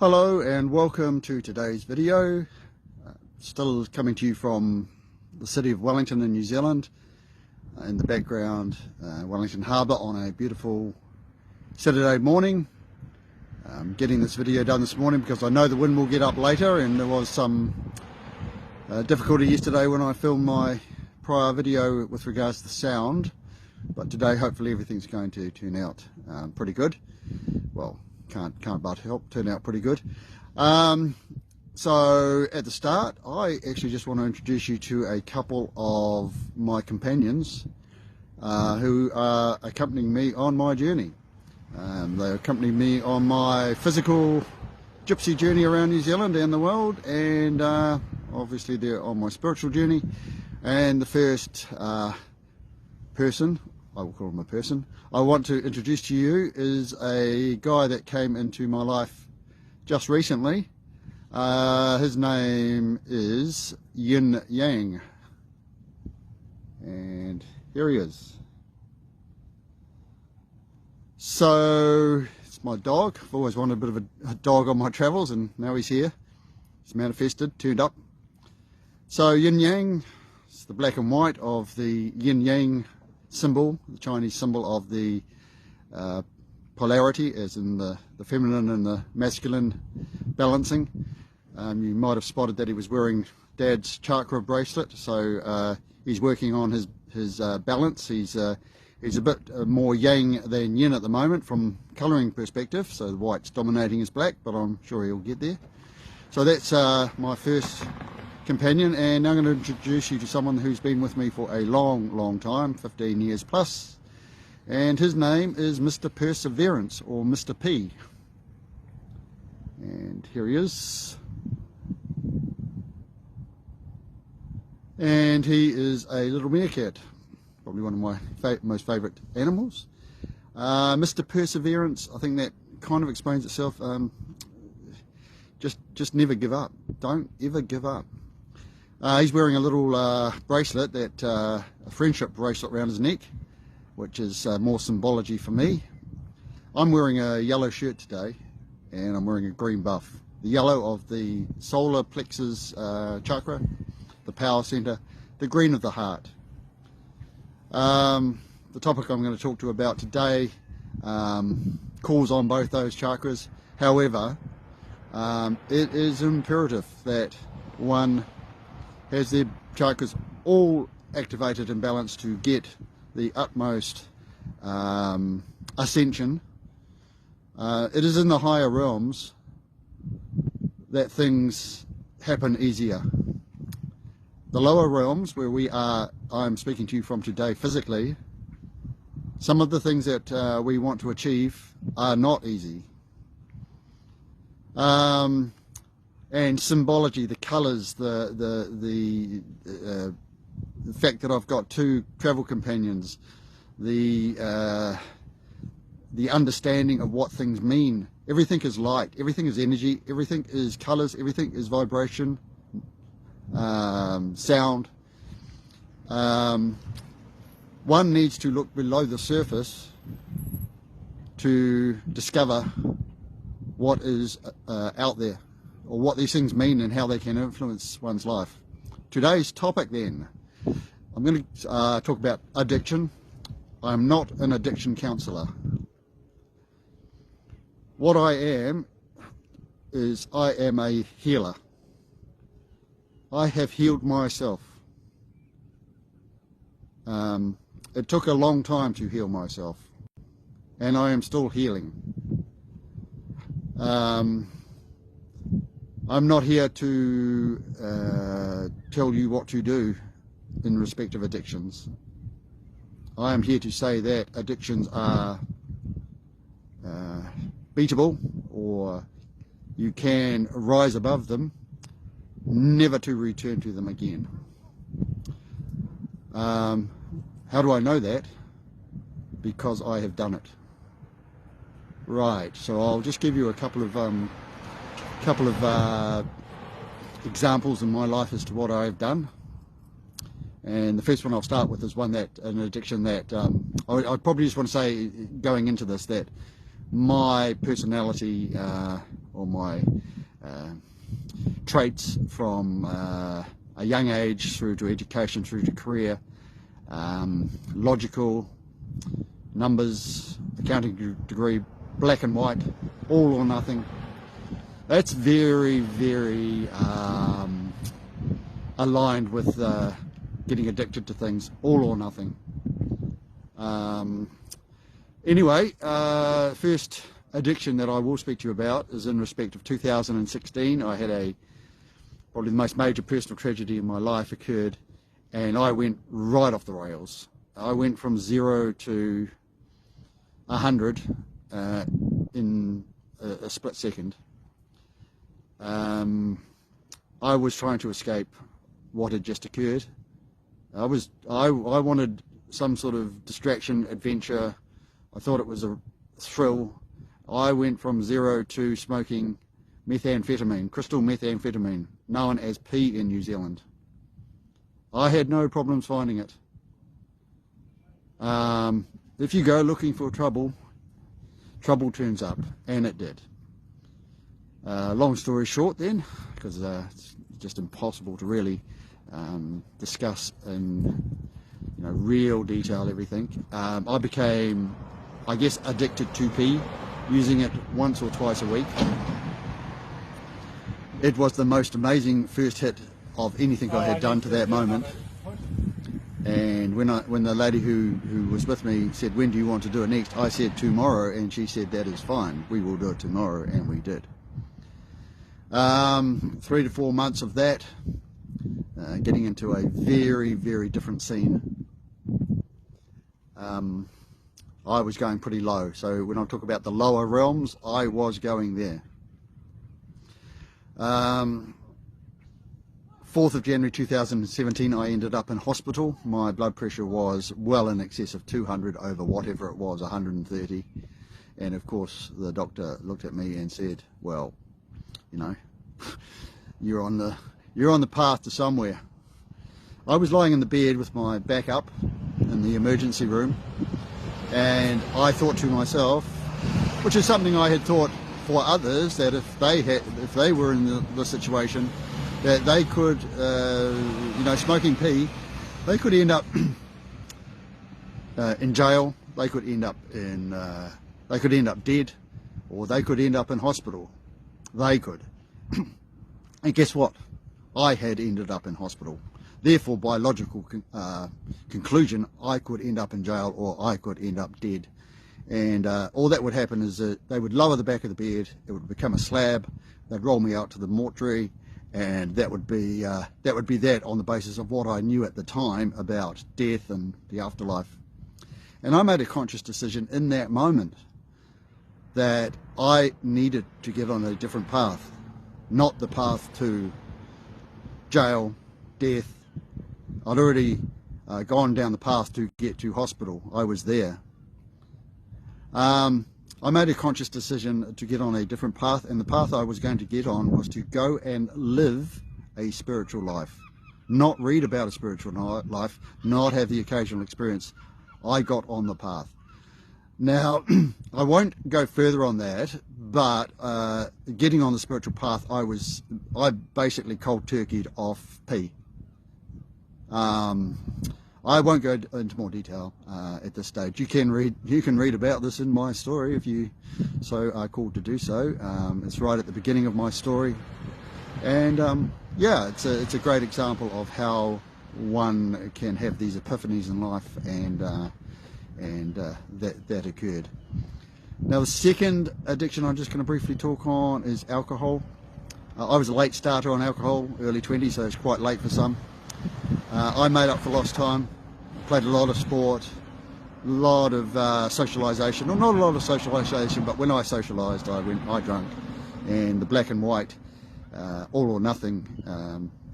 Hello and welcome to today's video. Still coming to you from the city of Wellington in New Zealand. In the background, Wellington Harbour on a beautiful Saturday morning. Getting this video done this morning because I know the wind will get up later, and there was some difficulty yesterday when I filmed my prior video with regards to the sound, but today hopefully everything's going to turn out pretty good. Well, can't but help turn out pretty good. So at the start, I actually just want to introduce you to a couple of my companions who are accompanying me on my journey. They accompany me on my physical gypsy journey around New Zealand and the world, and obviously they're on my spiritual journey. And the first person, I will call him a person, I want to introduce to you is a guy that came into my life just recently. His name is Yin Yang, and here he is. So it's my dog. I've always wanted a bit of a dog on my travels, and now he's here. He's manifested, turned up. So Yin Yang is the black and white of the Yin Yang symbol, the Chinese symbol of the polarity, as in the feminine and the masculine balancing. You might have spotted that he was wearing Dad's chakra bracelet, so he's working on his balance. He's a bit more yang than yin at the moment from colouring perspective, so the white's dominating his black, but I'm sure he'll get there. So that's my first companion, and now I'm going to introduce you to someone who's been with me for a long time, 15 years plus, and his name is Mr. Perseverance, or Mr. P. And here he is. And he is a little meerkat, probably one of my most favourite animals. Mr. Perseverance, I think that kind of explains itself. Just never give up. Don't ever give up. He's wearing a little bracelet, a friendship bracelet around his neck, which is more symbology for me. I'm wearing a yellow shirt today, and I'm wearing a green buff. The yellow of the solar plexus chakra, the power center, the green of the heart. The topic I'm going to talk to you about today calls on both those chakras. However, it is imperative that one has their chakras all activated and balanced to get the utmost ascension. It is in the higher realms that things happen easier. The lower realms, where I'm speaking to you from today physically, some of the things that we want to achieve are not easy. And symbology, the colours, the fact that I've got two travel companions, the understanding of what things mean. Everything is light, everything is energy, everything is colours, everything is vibration, sound. One needs to look below the surface to discover what is out there, or what these things mean and how they can influence one's life. Today's topic then, I'm going to talk about addiction. I'm not an addiction counsellor. What I am is I am a healer. I have healed myself. It took a long time to heal myself, and I am still healing. I'm not here to tell you what to do in respect of addictions. I am here to say that addictions are beatable, or you can rise above them, never to return to them again. How do I know that? Because I have done it. Right, so I'll just give you a couple of examples in my life as to what I have done. And the first one I'll start with is an addiction that I probably just want to say, going into this, that my personality all my traits from a young age through to education, through to career, logical, numbers, accounting degree, black and white, all or nothing. That's very, very aligned with getting addicted to things, all or nothing. Anyway, first addiction that I will speak to you about is in respect of 2016. I had probably the most major personal tragedy in my life occurred, and I went right off the rails. I went from 0 to 100 in a split second. I was trying to escape what had just occurred. I wanted some sort of distraction, adventure. I thought it was a thrill. I went from 0 to smoking methamphetamine, crystal methamphetamine, known as P in New Zealand. I had no problems finding it. If you go looking for trouble, trouble turns up, and it did. Long story short then, because it's just impossible to really discuss in real detail everything. I became, I guess, addicted to P, using it once or twice a week. It was the most amazing first hit of anything I had done to that moment. And when the lady who was with me said, "When do you want to do it next?" I said, "Tomorrow," and she said, "That is fine, we will do it tomorrow," and we did. 3 to 4 months of that, getting into a very, very different scene. I was going pretty low, so when I talk about the lower realms, I was going there. 4th of January 2017, I ended up in hospital. My blood pressure was well in excess of 200 over whatever it was, 130. And of course, the doctor looked at me and said, "Well, you're on the path to somewhere." I was lying in the bed with my back up in the emergency room, and I thought to myself, which is something I had thought for others, that if they were in the situation, that they could, smoking P, they could end up in jail, they could end up dead, or they could end up in hospital. They could. And guess what? I had ended up in hospital. Therefore, by logical conclusion, I could end up in jail, or I could end up dead. And all that would happen is that they would lower the back of the bed, it would become a slab, they'd roll me out to the mortuary, and that would be that on the basis of what I knew at the time about death and the afterlife. And I made a conscious decision in that moment that I needed to get on a different path, not the path to jail, death. I'd already gone down the path to get to hospital. I was there. I made a conscious decision to get on a different path, and the path I was going to get on was to go and live a spiritual life. Not read about a spiritual life, not have the occasional experience. I got on the path. Now, I won't go further on that, but getting on the spiritual path, I basically cold turkeyed off P. I won't go into more detail at this stage. You can read about this in my story if you so are called to do so. It's right at the beginning of my story, and yeah, it's a great example of how one can have these epiphanies in life, and that occurred. Now, the second addiction I'm just going to briefly talk on is alcohol. I was a late starter on alcohol, early 20s, so it's quite late for some. I made up for lost time, played a lot of sport, a lot of socialisation, or not a lot of socialisation, but when I socialised, I drank, and the black and white, all or nothing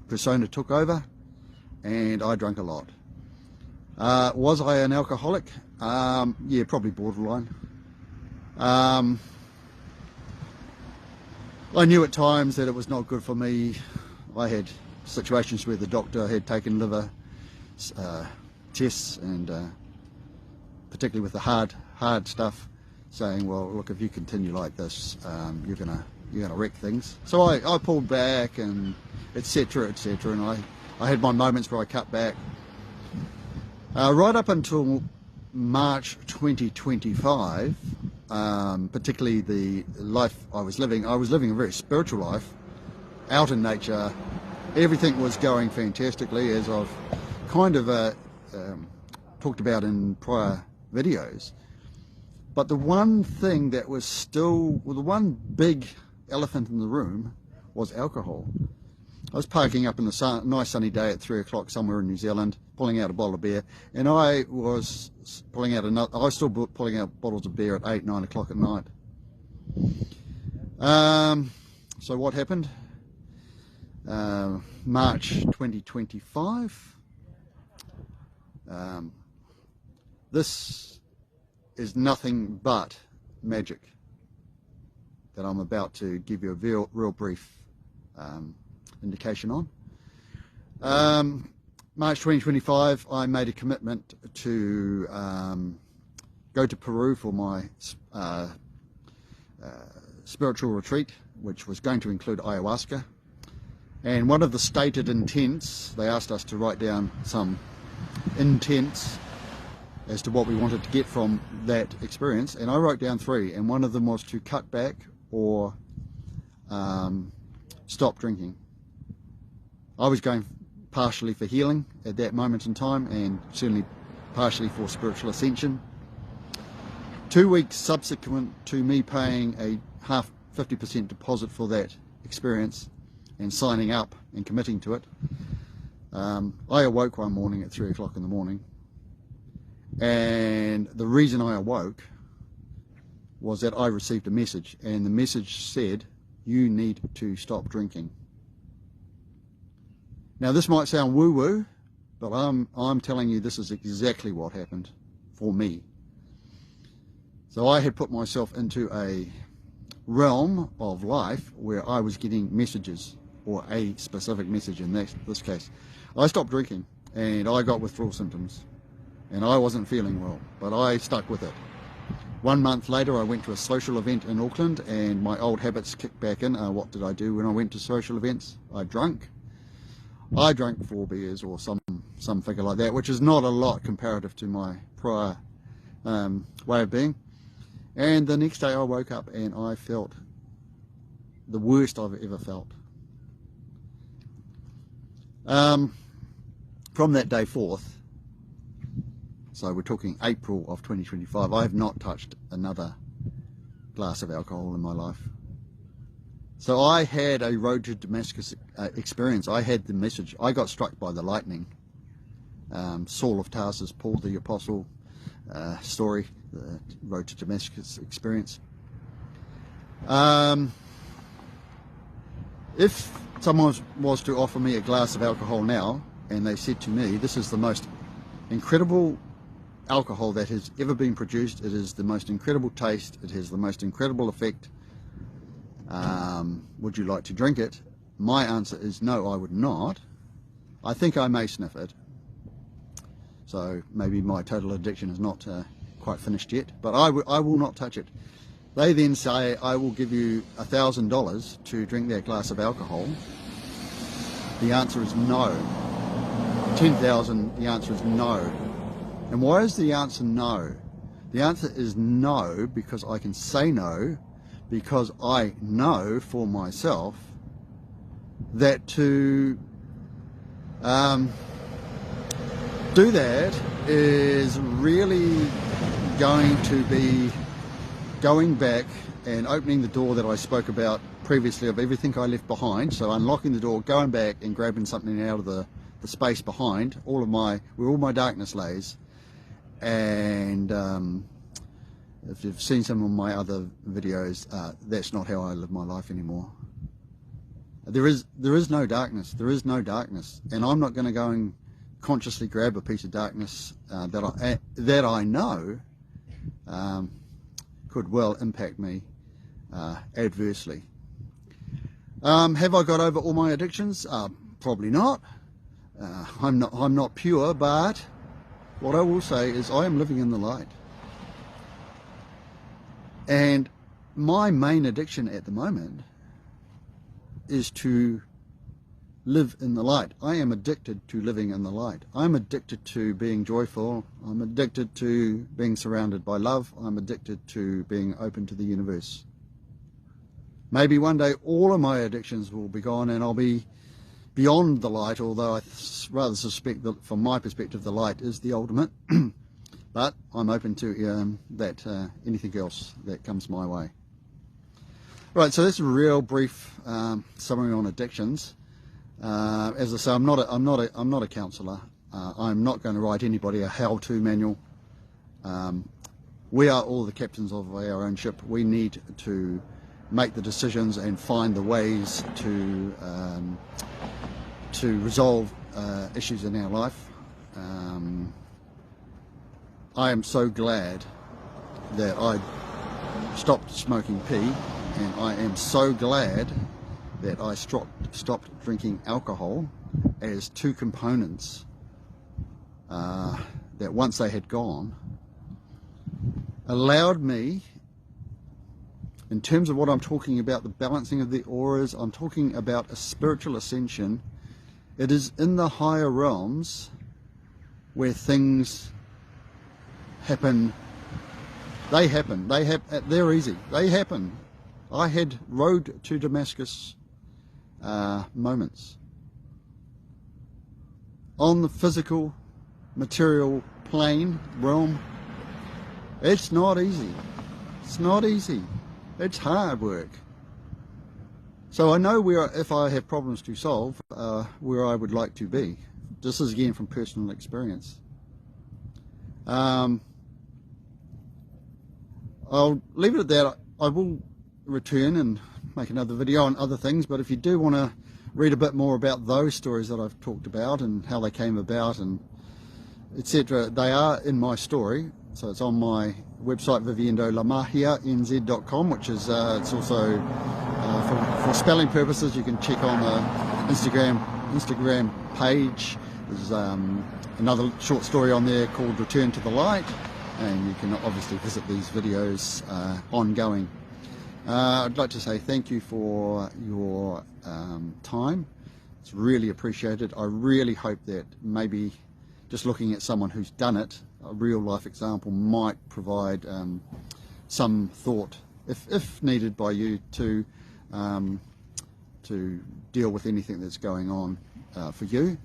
persona took over, and I drank a lot. Was I an alcoholic? Yeah, probably borderline. I knew at times that it was not good for me. I had situations where the doctor had taken liver tests, and particularly with the hard stuff, saying, "Well, look, if you continue like this, you're you're gonna wreck things. So I pulled back, and etc., etc., and I had my moments where I cut back. Right up until March 2025, particularly the life I was living a very spiritual life, out in nature. Everything was going fantastically, as I've kind of talked about in prior videos. But the one thing that was still, well, the one big elephant in the room was alcohol. I was parking up in the nice sunny day at 3 o'clock somewhere in New Zealand, pulling out a bottle of beer, and I was pulling out still pulling out bottles of beer at 8, 9 o'clock at night. So what happened? March 2025. This is nothing but magic that I'm about to give you a real brief indication on. March 2025, I made a commitment to go to Peru for my spiritual retreat, which was going to include ayahuasca. And one of the stated intents, they asked us to write down some intents as to what we wanted to get from that experience, and I wrote down 3, and one of them was to cut back or stop drinking. I was going partially for healing at that moment in time, and certainly partially for spiritual ascension. 2 weeks subsequent to me paying a 50% deposit for that experience and signing up and committing to it, I awoke one morning at 3 o'clock in the morning, and the reason I awoke was that I received a message, and the message said, you need to stop drinking. Now this might sound woo-woo, but I'm telling you this is exactly what happened for me. So I had put myself into a realm of life where I was getting messages, or a specific message in this case. I stopped drinking, and I got withdrawal symptoms, and I wasn't feeling well, but I stuck with it. 1 month later, I went to a social event in Auckland, and my old habits kicked back in. What did I do when I went to social events? I drank 4 beers or some figure like that, which is not a lot comparative to my prior way of being. And the next day I woke up and I felt the worst I've ever felt. From that day forth, so we're talking April of 2025, I have not touched another glass of alcohol in my life. So I had a road to Damascus experience. I had the message. I got struck by the lightning. Saul of Tarsus, Paul the Apostle story, the road to Damascus experience. If someone was to offer me a glass of alcohol now, and they said to me, this is the most incredible alcohol that has ever been produced, it is the most incredible taste, it has the most incredible effect, would you like to drink it? My answer is no, I would not. I think I may sniff it, so maybe my total addiction is not quite finished yet, but I will not touch it. They then say, I will give you $1,000 to drink that glass of alcohol. The answer is no. 10,000, the answer is no. And why is the answer no? The answer is no because I can say no, because I know for myself that to do that is really going to be going back and opening the door that I spoke about previously of everything I left behind. So unlocking the door, going back and grabbing something out of the space behind, where all my darkness lays. And if you've seen some of my other videos, that's not how I live my life anymore. There is no darkness. There is no darkness, and I'm not going to go and consciously grab a piece of darkness that I know could well impact me adversely. Have I got over all my addictions? Probably not. I'm not pure, but what I will say is I am living in the light. And my main addiction at the moment is to live in the light. I am addicted to living in the light. I'm addicted to being joyful. I'm addicted to being surrounded by love. I'm addicted to being open to the universe. Maybe one day all of my addictions will be gone and I'll be beyond the light, although I rather suspect that from my perspective the light is the ultimate. But I'm open to anything else that comes my way. Right, so that's a real brief summary on addictions. As I say, I'm not a counsellor. I'm not going to write anybody a how-to manual. We are all the captains of our own ship. We need to make the decisions and find the ways to resolve issues in our life. I am so glad that I stopped smoking pee, and I am so glad that I stopped drinking alcohol as two components that once they had gone allowed me, in terms of what I'm talking about, the balancing of the auras, I'm talking about a spiritual ascension. It is in the higher realms where things happen. They're easy. They happen. I had road to Damascus moments. On the physical, material plane, realm, it's not easy. It's not easy. It's hard work. So I know where, if I have problems to solve, where I would like to be. This is again from personal experience. I'll leave it at that. I will return and make another video on other things, but if you do want to read a bit more about those stories that I've talked about and how they came about and etc., they are in my story. So it's on my website, viviendolamahia.nz.com, which is it's also for spelling purposes. You can check on the Instagram page. There's another short story on there called Return to the Light, and you can obviously visit these videos ongoing. I'd like to say thank you for your time. It's really appreciated. I really hope that maybe just looking at someone who's done it, a real life example, might provide some thought, if needed by you, to deal with anything that's going on for you.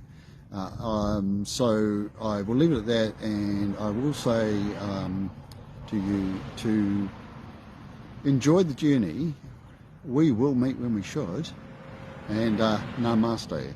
So I will leave it at that, and I will say to you to enjoy the journey. We will meet when we should, and namaste.